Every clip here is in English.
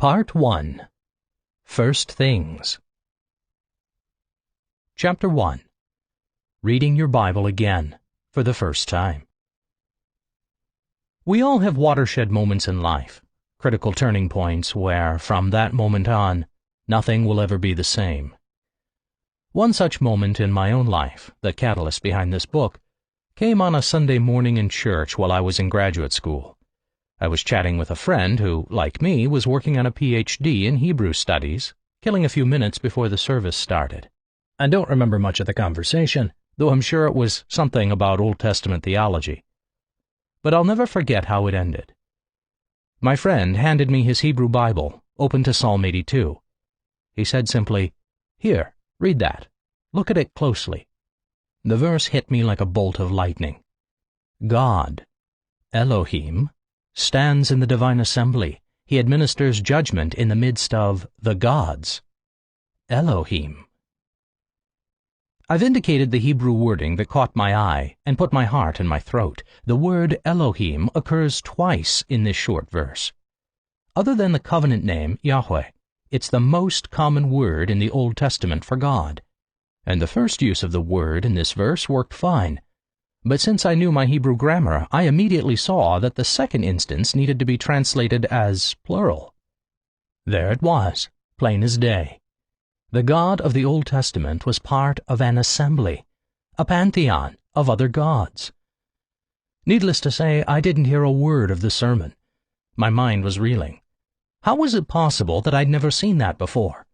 Part 1. First Things. Chapter 1. Reading Your Bible Again, for the First Time. We all have watershed moments in life, critical turning points where, from that moment on, nothing will ever be the same. One such moment in my own life, the catalyst behind this book, came on a Sunday morning in church while I was in graduate school. I was chatting with a friend who, like me, was working on a Ph.D. in Hebrew studies, killing a few minutes before the service started. I don't remember much of the conversation, though I'm sure it was something about Old Testament theology. But I'll never forget how it ended. My friend handed me his Hebrew Bible, open to Psalm 82. He said simply, "Here, read that. Look at it closely." The verse hit me like a bolt of lightning. God, Elohim, stands in the divine assembly. He administers judgment in the midst of the gods. Elohim. I've indicated the Hebrew wording that caught my eye and put my heart in my throat. The word Elohim occurs twice in this short verse. Other than the covenant name, Yahweh, it's the most common word in the Old Testament for God. And the first use of the word in this verse worked fine. But since I knew my Hebrew grammar, I immediately saw that the second instance needed to be translated as plural. There it was, plain as day. The God of the Old Testament was part of an assembly, a pantheon of other gods. Needless to say, I didn't hear a word of the sermon. My mind was reeling. How was it possible that I'd never seen that before?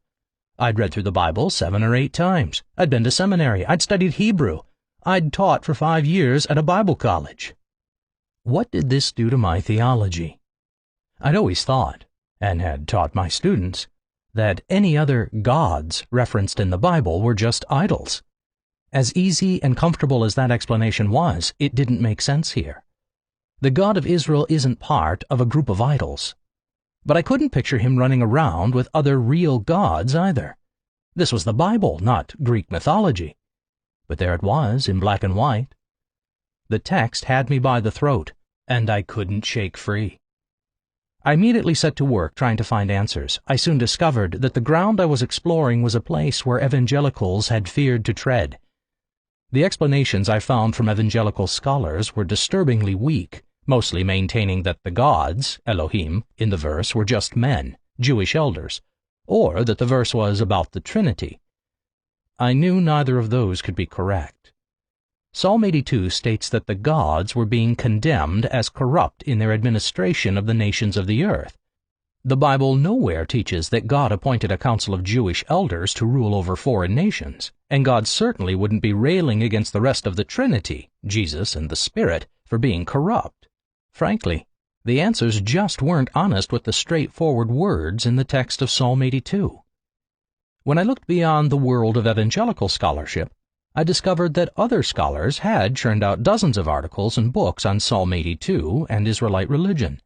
I'd read through the Bible 7 or 8 times. I'd been to seminary. I'd studied Hebrew. I'd taught for 5 years at a Bible college. What did this do to my theology? I'd always thought, and had taught my students, that any other gods referenced in the Bible were just idols. As easy and comfortable as that explanation was, it didn't make sense here. The God of Israel isn't part of a group of idols. But I couldn't picture him running around with other real gods either. This was the Bible, not Greek mythology. But there it was, in black and white. The text had me by the throat, and I couldn't shake free. I immediately set to work trying to find answers. I soon discovered that the ground I was exploring was a place where evangelicals had feared to tread. The explanations I found from evangelical scholars were disturbingly weak, mostly maintaining that the gods, Elohim, in the verse were just men, Jewish elders, or that the verse was about the Trinity. I knew neither of those could be correct. Psalm 82 states that the gods were being condemned as corrupt in their administration of the nations of the earth. The Bible nowhere teaches that God appointed a council of Jewish elders to rule over foreign nations, and God certainly wouldn't be railing against the rest of the Trinity, Jesus and the Spirit, for being corrupt. Frankly, the answers just weren't honest with the straightforward words in the text of Psalm 82. When I looked beyond the world of evangelical scholarship, I discovered that other scholars had churned out dozens of articles and books on Psalm 82 and Israelite religion.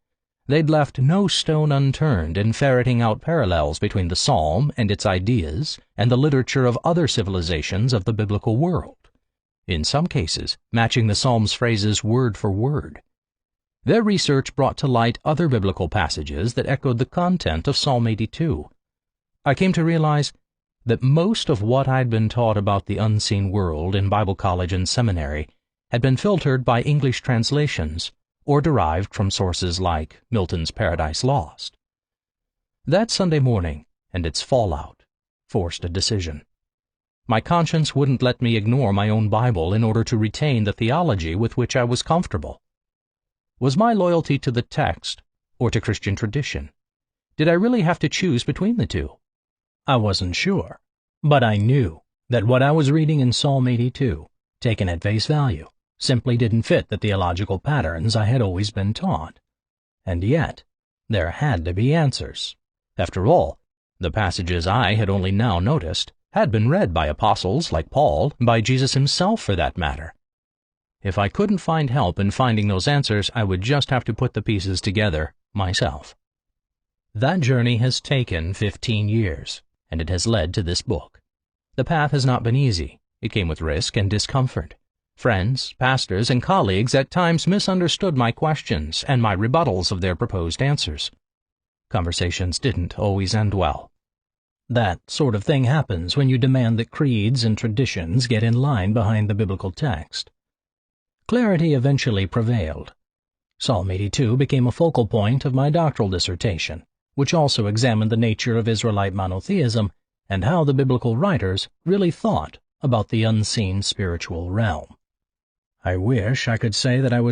They'd left no stone unturned in ferreting out parallels between the psalm and its ideas and the literature of other civilizations of the biblical world, in some cases matching the psalm's phrases word for word. Their research brought to light other biblical passages that echoed the content of Psalm 82. I came to realize that most of what I'd been taught about the unseen world in Bible college and seminary had been filtered by English translations or derived from sources like Milton's Paradise Lost. That Sunday morning and its fallout forced a decision. My conscience wouldn't let me ignore my own Bible in order to retain the theology with which I was comfortable. Was my loyalty to the text or to Christian tradition? Did I really have to choose between the two? I wasn't sure, but I knew that what I was reading in Psalm 82, taken at face value, simply didn't fit the theological patterns I had always been taught. And yet, there had to be answers. After all, the passages I had only now noticed had been read by apostles like Paul, and by Jesus himself for that matter. If I couldn't find help in finding those answers, I would just have to put the pieces together myself. That journey has taken 15 years. And it has led to this book. The path has not been easy. It came with risk and discomfort. Friends, pastors, and colleagues at times misunderstood my questions and my rebuttals of their proposed answers. Conversations didn't always end well. That sort of thing happens when you demand that creeds and traditions get in line behind the biblical text. Clarity eventually prevailed. Psalm 82 became a focal point of my doctoral dissertation, which also examined the nature of Israelite monotheism and how the biblical writers really thought about the unseen spiritual realm. I wish I could say that I was